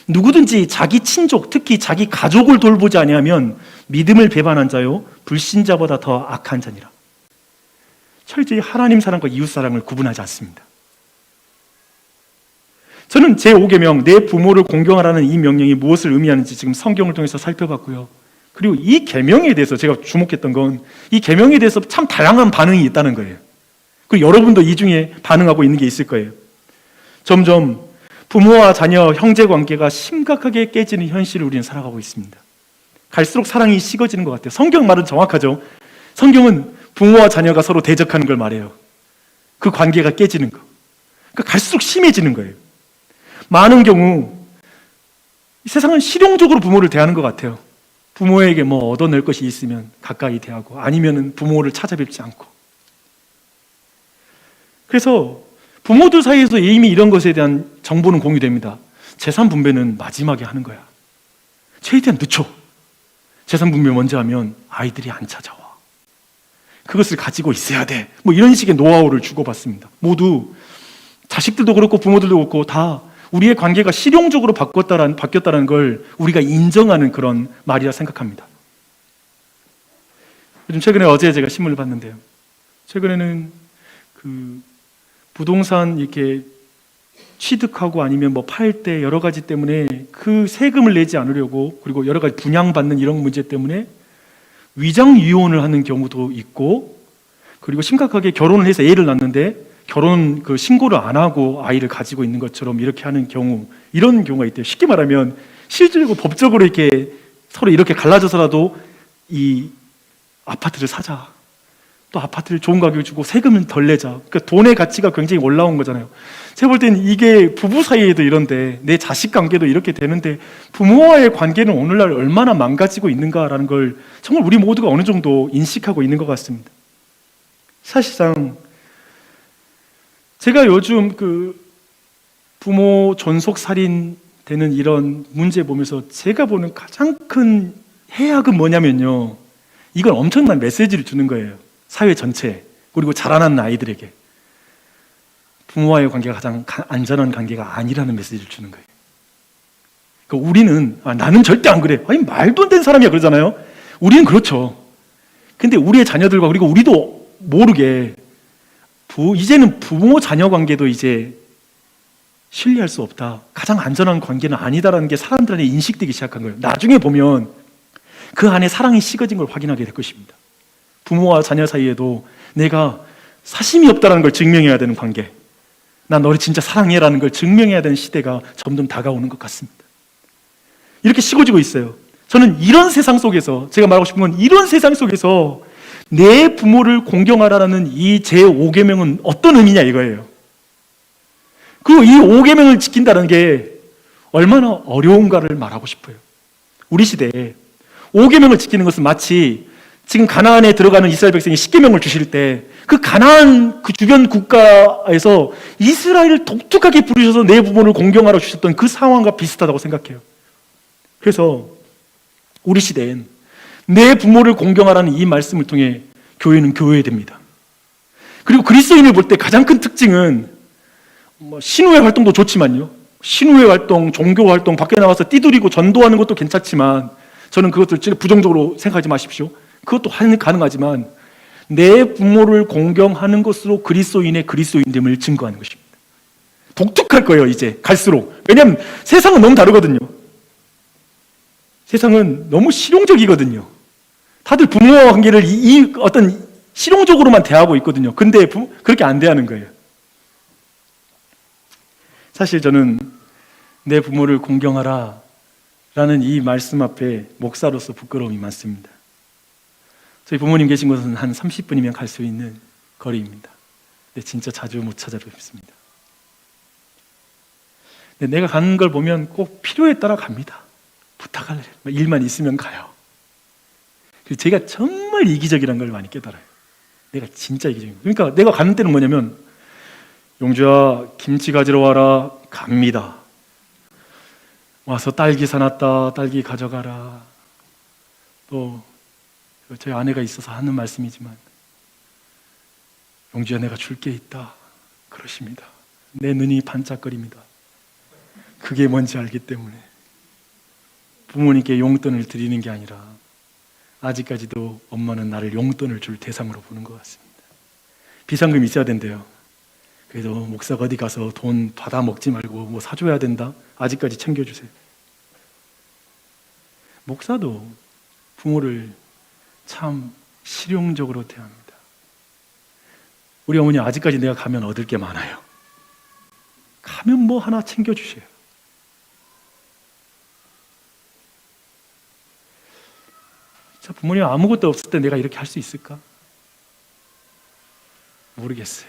누구든지 자기 친족, 특히 자기 가족을 돌보지 아니하면 믿음을 배반한 자요 불신자보다 더 악한 자니라. 철저히 하나님 사랑과 이웃 사랑을 구분하지 않습니다. 저는 제5계명 내 부모를 공경하라는 이 명령이 무엇을 의미하는지 지금 성경을 통해서 살펴봤고요. 그리고 이 계명에 대해서 제가 주목했던 건 이 계명에 대해서 참 다양한 반응이 있다는 거예요. 그리고 여러분도 이 중에 반응하고 있는 게 있을 거예요. 점점 부모와 자녀, 형제 관계가 심각하게 깨지는 현실을 우리는 살아가고 있습니다. 갈수록 사랑이 식어지는 것 같아요. 성경 말은 정확하죠. 성경은 부모와 자녀가 서로 대적하는 걸 말해요. 그 관계가 깨지는 거. 그러니까 갈수록 심해지는 거예요. 많은 경우 세상은 실용적으로 부모를 대하는 것 같아요. 부모에게 얻어낼 것이 있으면 가까이 대하고 아니면 부모를 찾아뵙지 않고. 그래서 부모들 사이에서 이미 이런 것에 대한 정보는 공유됩니다. 재산 분배는 마지막에 하는 거야. 최대한 늦춰. 재산 분배 먼저 하면 아이들이 안 찾아와. 그것을 가지고 있어야 돼. 뭐 이런 식의 노하우를 주고받습니다. 모두 자식들도 그렇고 부모들도 그렇고 다 우리의 관계가 실용적으로 바뀌었다는 걸 우리가 인정하는 그런 말이라 생각합니다. 요즘 최근에 어제 제가 신문을 봤는데요. 최근에는 그 부동산 이렇게 취득하고 아니면 뭐 팔 때 여러 가지 때문에 그 세금을 내지 않으려고, 그리고 여러 가지 분양받는 이런 문제 때문에 위장 이혼을 하는 경우도 있고, 그리고 심각하게 결혼을 해서 애를 낳는데 결혼 그 신고를 안 하고 아이를 가지고 있는 것처럼 이렇게 하는 경우, 이런 경우가 있대요. 쉽게 말하면 실질적으로 법적으로 이렇게 서로 이렇게 갈라져서라도 이 아파트를 사자, 또 아파트를 좋은 가격에 주고 세금은 덜 내자. 그러니까 돈의 가치가 굉장히 올라온 거잖아요. 제가 볼 때는 이게 부부 사이에도 이런데, 내 자식 관계도 이렇게 되는데, 부모와의 관계는 오늘날 얼마나 망가지고 있는가라는 걸 정말 우리 모두가 어느 정도 인식하고 있는 것 같습니다. 사실상 제가 요즘 그 부모 존속 살인 되는 이런 문제 보면서 제가 보는 가장 큰 해악은 뭐냐면요, 이건 엄청난 메시지를 주는 거예요. 사회 전체에, 그리고 자라나는 아이들에게 부모와의 관계가 가장 안전한 관계가 아니라는 메시지를 주는 거예요. 그러니까 우리는 나는 절대 안 그래, 아니 말도 안 되는 사람이야 그러잖아요. 우리는 그렇죠. 근데 우리의 자녀들과, 그리고 우리도 모르게 이제는 부모 자녀 관계도 이제 신뢰할 수 없다, 가장 안전한 관계는 아니다라는 게 사람들한테 인식되기 시작한 거예요. 나중에 보면 그 안에 사랑이 식어진 걸 확인하게 될 것입니다. 부모와 자녀 사이에도 내가 사심이 없다는 걸 증명해야 되는 관계, 난 너를 진짜 사랑해라는 걸 증명해야 되는 시대가 점점 다가오는 것 같습니다. 이렇게 식어지고 있어요. 저는 이런 세상 속에서, 제가 말하고 싶은 건 이런 세상 속에서 내 부모를 공경하라는 이 제5계명은 어떤 의미냐 이거예요. 그리고 이 5계명을 지킨다는 게 얼마나 어려운가를 말하고 싶어요. 우리 시대에 5계명을 지키는 것은 마치 지금 가나안에 들어가는 이스라엘 백성이 10계명을 주실 때 그 가나안 그 주변 국가에서 이스라엘을 독특하게 부르셔서 내 부모를 공경하라 주셨던 그 상황과 비슷하다고 생각해요. 그래서 우리 시대엔 내 부모를 공경하라는 이 말씀을 통해 교회는 교회됩니다. 그리고 그리스도인을 볼 때 가장 큰 특징은 신우회 활동도 좋지만요, 신우회 활동, 종교 활동, 밖에 나와서 띠두리고 전도하는 것도 괜찮지만, 저는 그것을 부정적으로 생각하지 마십시오. 그것도 가능하지만 내 부모를 공경하는 것으로 그리스도인의 그리스도인됨을 증거하는 것입니다. 독특할 거예요 이제 갈수록. 왜냐하면 세상은 너무 다르거든요. 세상은 너무 실용적이거든요. 다들 부모와 관계를 이 어떤 실용적으로만 대하고 있거든요. 근데 그렇게 안 대하는 거예요. 사실 저는 내 부모를 공경하라 라는 이 말씀 앞에 목사로서 부끄러움이 많습니다. 저희 부모님 계신 곳은 한 30분이면 갈 수 있는 거리입니다. 근데 진짜 자주 못 찾아뵙습니다. 근데 내가 가는 걸 보면 꼭 필요에 따라 갑니다. 부탁할래, 일만 있으면 가요. 그리고 제가 정말 이기적이라는 걸 많이 깨달아요. 내가 진짜 이기적입니다. 그러니까 내가 가는 때는 뭐냐면, 용주야 김치 가지러 와라, 갑니다. 와서 딸기 사놨다, 딸기 가져가라. 또 저희 아내가 있어서 하는 말씀이지만, 용주야 내가 줄 게 있다 그러십니다. 내 눈이 반짝거립니다. 그게 뭔지 알기 때문에. 부모님께 용돈을 드리는 게 아니라 아직까지도 엄마는 나를 용돈을 줄 대상으로 보는 것 같습니다. 비상금이 있어야 된대요. 그래도 목사가 어디 가서 돈 받아 먹지 말고 뭐 사줘야 된다, 아직까지 챙겨주세요. 목사도 부모를 참 실용적으로 대합니다. 우리 어머니 아직까지 내가 가면 얻을 게 많아요. 가면 뭐 하나 챙겨주세요. 자, 부모님 아무것도 없을 때 내가 이렇게 할 수 있을까? 모르겠어요.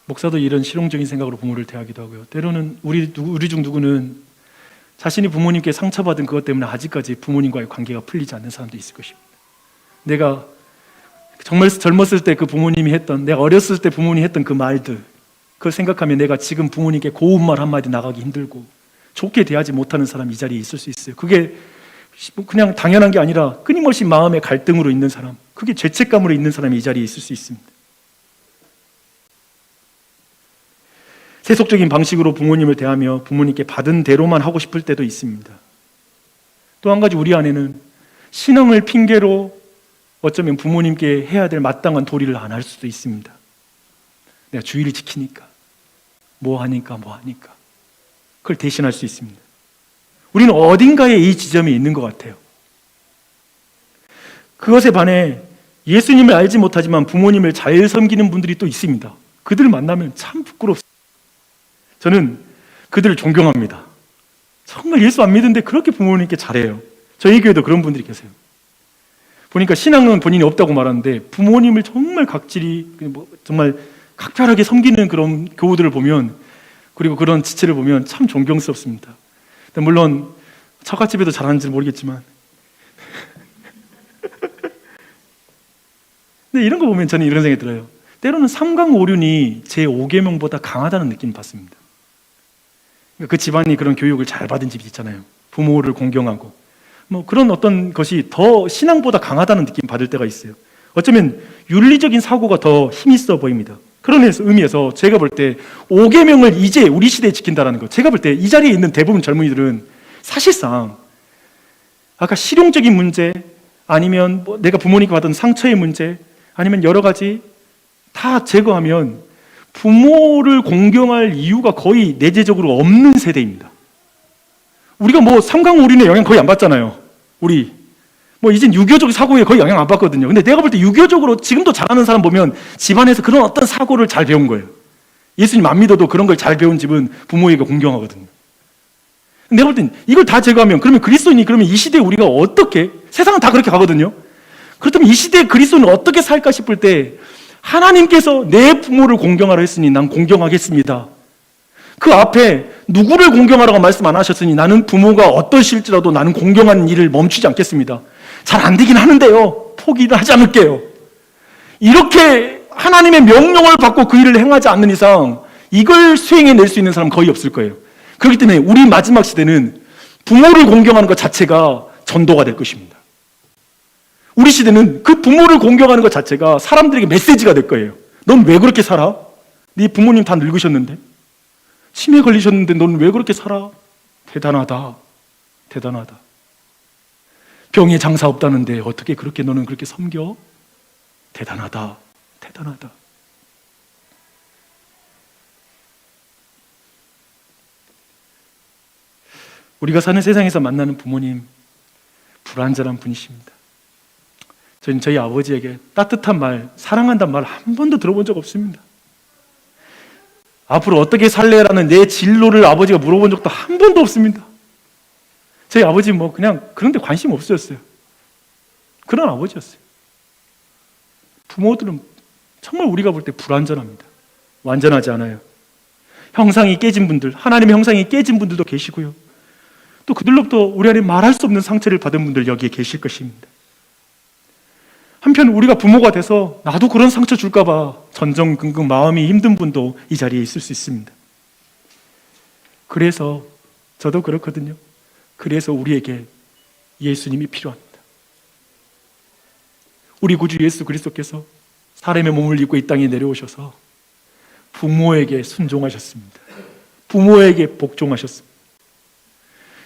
목사도 이런 실용적인 생각으로 부모를 대하기도 하고요. 때로는 우리 중 누구는 자신이 부모님께 상처받은 그것 때문에 아직까지 부모님과의 관계가 풀리지 않는 사람도 있을 것입니다. 내가 정말 젊었을 때 그 부모님이 했던, 내가 어렸을 때 부모님이 했던 그 말들, 그걸 생각하면 내가 지금 부모님께 고운 말 한마디 나가기 힘들고 좋게 대하지 못하는 사람이 이 자리에 있을 수 있어요. 그게 그냥 당연한 게 아니라 끊임없이 마음의 갈등으로 있는 사람, 그게 죄책감으로 있는 사람이 이 자리에 있을 수 있습니다. 세속적인 방식으로 부모님을 대하며 부모님께 받은 대로만 하고 싶을 때도 있습니다. 또 한 가지, 우리 안에는 신앙을 핑계로 어쩌면 부모님께 해야 될 마땅한 도리를 안 할 수도 있습니다. 내가 주의를 지키니까, 뭐 하니까 그걸 대신할 수 있습니다. 우리는 어딘가에 이 지점이 있는 것 같아요. 그것에 반해 예수님을 알지 못하지만 부모님을 잘 섬기는 분들이 또 있습니다. 그들을 만나면 참 부끄럽습니다. 저는 그들을 존경합니다. 정말 예수 안 믿는데 그렇게 부모님께 잘해요. 저희 교회도 그런 분들이 계세요. 보니까 신앙은 본인이 없다고 말하는데 부모님을 정말 각질이 정말 각별하게 섬기는 그런 교우들을 보면, 그리고 그런 지체를 보면 참 존경스럽습니다. 물론 처갓집에도 잘하는지는 모르겠지만 근데 이런 거 보면 저는 이런 생각이 들어요. 때로는 삼강오륜이 제5계명보다 강하다는 느낌을 받습니다. 그 집안이 그런 교육을 잘 받은 집이 있잖아요. 부모를 공경하고 그런 어떤 것이 더 신앙보다 강하다는 느낌 받을 때가 있어요. 어쩌면 윤리적인 사고가 더 힘있어 보입니다. 그런 의미에서 제가 볼 때 5계명을 이제 우리 시대에 지킨다는 것, 제가 볼 때 이 자리에 있는 대부분 젊은이들은 사실상 아까 실용적인 문제, 아니면 내가 부모님께 받은 상처의 문제, 아니면 여러 가지 다 제거하면 부모를 공경할 이유가 거의 내재적으로 없는 세대입니다. 우리가 삼강오륜의 영향 거의 안 받잖아요. 우리 이젠 유교적 사고에 거의 영향 안 받거든요. 근데 내가 볼 때 유교적으로 지금도 잘하는 사람 보면 집안에서 그런 어떤 사고를 잘 배운 거예요. 예수님 안 믿어도 그런 걸 잘 배운 집은 부모에게 공경하거든요. 내가 볼 땐 이걸 다 제거하면, 그러면 그리스도인이, 그러면 이 시대에 우리가 어떻게, 세상은 다 그렇게 가거든요. 그렇다면 이 시대의 그리스도인은 어떻게 살까 싶을 때, 하나님께서 내 부모를 공경하라 했으니 난 공경하겠습니다. 그 앞에 누구를 공경하라고 말씀 안 하셨으니 나는 부모가 어떠실지라도 나는 공경하는 일을 멈추지 않겠습니다. 잘 안 되긴 하는데요, 포기를 하지 않을게요. 이렇게 하나님의 명령을 받고 그 일을 행하지 않는 이상 이걸 수행해낼 수 있는 사람은 거의 없을 거예요. 그렇기 때문에 우리 마지막 시대는 부모를 공경하는 것 자체가 전도가 될 것입니다. 우리 시대는 그 부모를 공경하는 것 자체가 사람들에게 메시지가 될 거예요. 넌 왜 그렇게 살아? 네 부모님 다 늙으셨는데? 치매 걸리셨는데 넌 왜 그렇게 살아? 대단하다. 대단하다. 병에 장사 없다는데 어떻게 그렇게 너는 그렇게 섬겨? 대단하다. 대단하다. 우리가 사는 세상에서 만나는 부모님, 불완전한 분이십니다. 저희는 저희 아버지에게 따뜻한 말, 사랑한다는 말 한 번도 들어본 적 없습니다. 앞으로 어떻게 살래라는 내 진로를 아버지가 물어본 적도 한 번도 없습니다. 저희 아버지는 그냥 그런 데 관심 없으셨어요. 그런 아버지였어요. 부모들은 정말 우리가 볼 때 불완전합니다. 완전하지 않아요. 형상이 깨진 분들, 하나님의 형상이 깨진 분들도 계시고요. 또 그들로부터 우리 안에 말할 수 없는 상처를 받은 분들 여기에 계실 것입니다. 한편 우리가 부모가 돼서 나도 그런 상처 줄까 봐 전전긍긍 마음이 힘든 분도 이 자리에 있을 수 있습니다. 그래서 저도 그렇거든요. 그래서 우리에게 예수님이 필요합니다. 우리 구주 예수 그리스도께서 사람의 몸을 입고 이 땅에 내려오셔서 부모에게 순종하셨습니다. 부모에게 복종하셨습니다.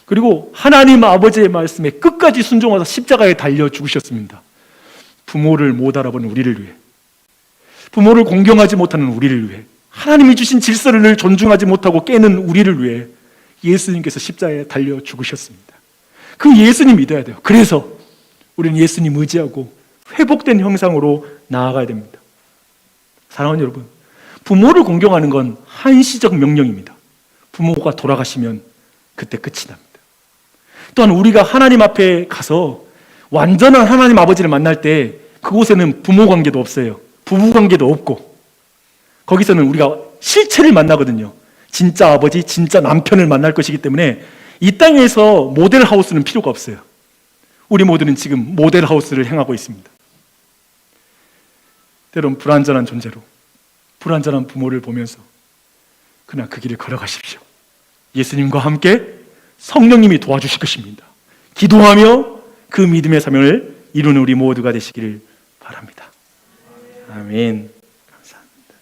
그리고 하나님 아버지의 말씀에 끝까지 순종하셔서 십자가에 달려 죽으셨습니다. 부모를 못 알아보는 우리를 위해, 부모를 공경하지 못하는 우리를 위해, 하나님이 주신 질서를 늘 존중하지 못하고 깨는 우리를 위해 예수님께서 십자가에 달려 죽으셨습니다. 그 예수님 믿어야 돼요. 그래서 우리는 예수님 의지하고 회복된 형상으로 나아가야 됩니다. 사랑하는 여러분, 부모를 공경하는 건 한시적 명령입니다. 부모가 돌아가시면 그때 끝이 납니다. 또한 우리가 하나님 앞에 가서 완전한 하나님 아버지를 만날 때 그곳에는 부모 관계도 없어요. 부부 관계도 없고, 거기서는 우리가 실체를 만나거든요. 진짜 아버지, 진짜 남편을 만날 것이기 때문에 이 땅에서 모델하우스는 필요가 없어요. 우리 모두는 지금 모델하우스를 행하고 있습니다. 때론 불완전한 존재로, 불완전한 부모를 보면서 그러나 그 길을 걸어가십시오. 예수님과 함께 성령님이 도와주실 것입니다. 기도하며 그 믿음의 사명을 이루는 우리 모두가 되시기를 바랍니다. 아멘. 감사합니다.